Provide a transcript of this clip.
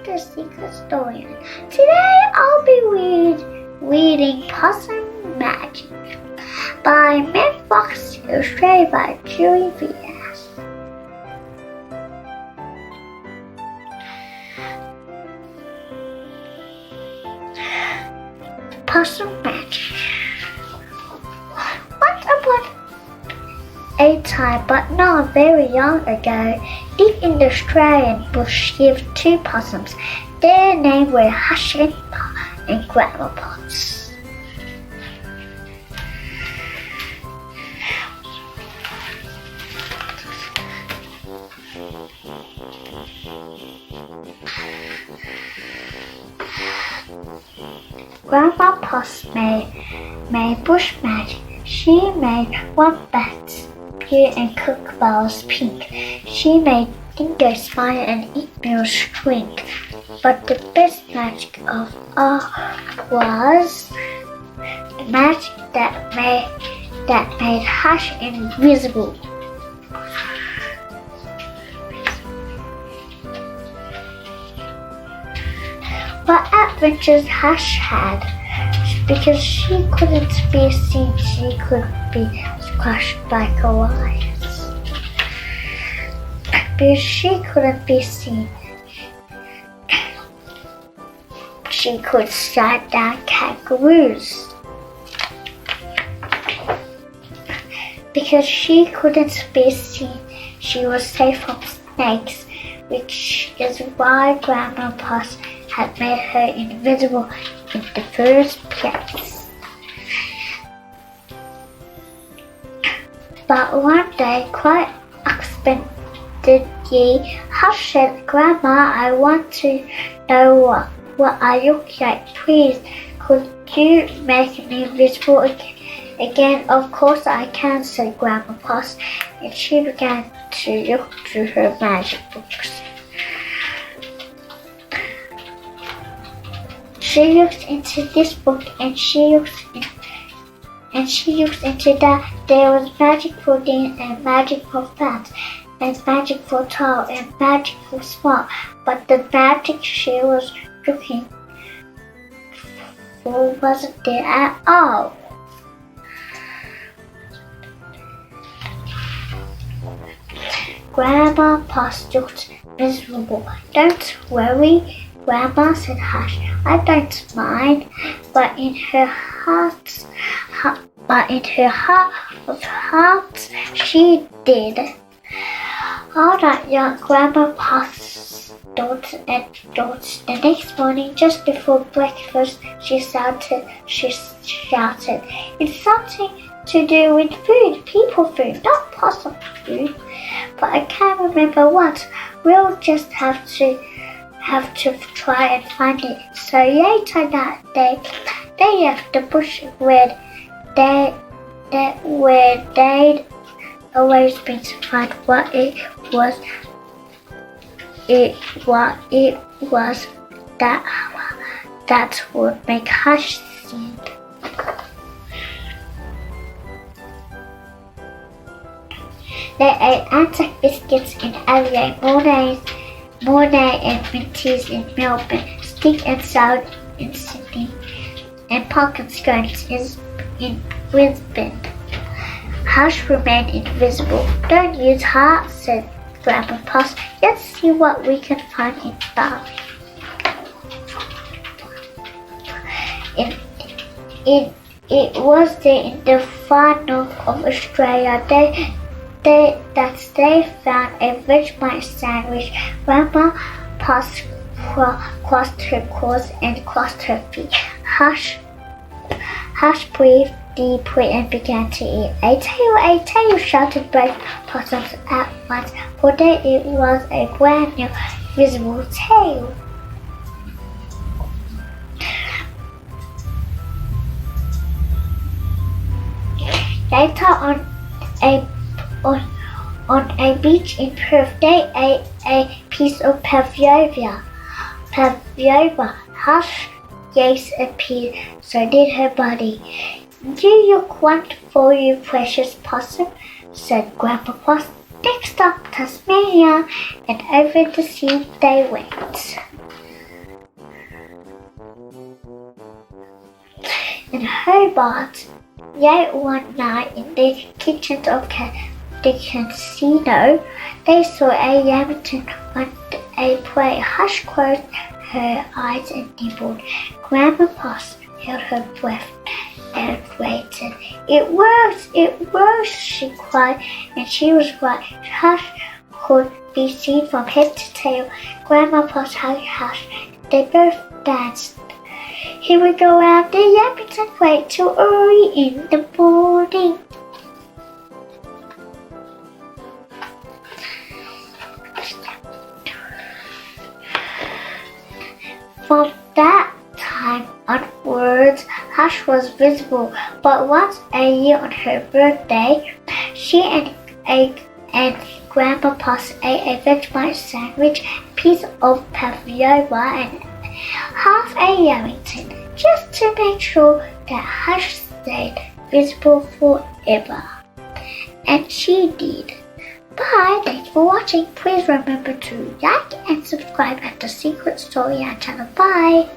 the secret story. Today I'll be reading Possum Magic by Vivas, illustrated by Vivas. Possum Magic. Once upon a time, but not very long ago, deep in the Australian bush lived two possums. Their names were Hush and Grandma Pots. Grandma Pots made bush magic. She made wombats blue and kookaburras pink. She made dingoes smile and eagles shrink. But the best magic of all was the magic that made Hush invisible. What adventures Hush had! Because she couldn't be seen, she could be squashed like a lion. Because she couldn't be seen, she could slide down kangaroos. Because she couldn't be seen, she was safe from snakes, which is why Grandma Possum had made her invisible in the first place. But one day, quite unexpectedly, Hush said, "Grandma, I want to know what I look like. Please, could you make me invisible again?" "Of course I can," said Grandma Possum, and she began to look through her magic books. She looked into this book and she looked into that. There was magic for din and magic for fat and magic for tall and magic for small. But the magic she was looking for wasn't there at all. Grandma Possum looked miserable. "Don't worry, Grandma," said Hush. "I don't mind." But in her heart of hearts, she did. All night long, Grandma Possum thought and thought. The next morning, just before breakfast, she shouted, "It's something to do with food, people food, not possum food. But I can't remember what. We'll just have to try and find it." So later that day, they left the bush where they'd always been to find what it was that would make Hush sing. They ate Anzac biscuits in Adelaide, Mornay and Minties in Melbourne, stick and salad in Sydney, and pumpkin scones in Brisbane. Hush remained invisible. "Don't use heart," said Grandma Possum. "Let's see what we can find in Bali." It was there in the far north of Australia. They found a Vegemite sandwich. Grandma Possum crossed her paws and crossed her feet. Hush breathed deeply and began to eat. A tail, shouted both possums at once, for there it was, a brand new visible tail. Later on a beach in Perth, they ate a piece of pavlova. Hush gave a piece, so did her body. "Do you look wonderful, you precious possum," said Grandpa Possum. "Next up, Tasmania," and over the sea they went. in Hobart. Yet one night in the kitchen of the casino, they saw a Yamington on a plate. Hush closed her eyes and nibbled. Grandma Possum held her breath and waited. It works, she cried, and she was right. Hush could be seen from head to tail. Grandma Possum hugged Hush. They both danced. He would go out the Yamington way till early in the morning. From that time onwards, Hush was visible, but once a year on her birthday, she and Grandma Possum ate a Vegemite sandwich, a piece of pavlova, and half a Yamington, just to make sure that Hush stayed visible forever. And she did. Bye, thanks for watching. Please remember to like and subscribe at the Secret Story channel. Bye.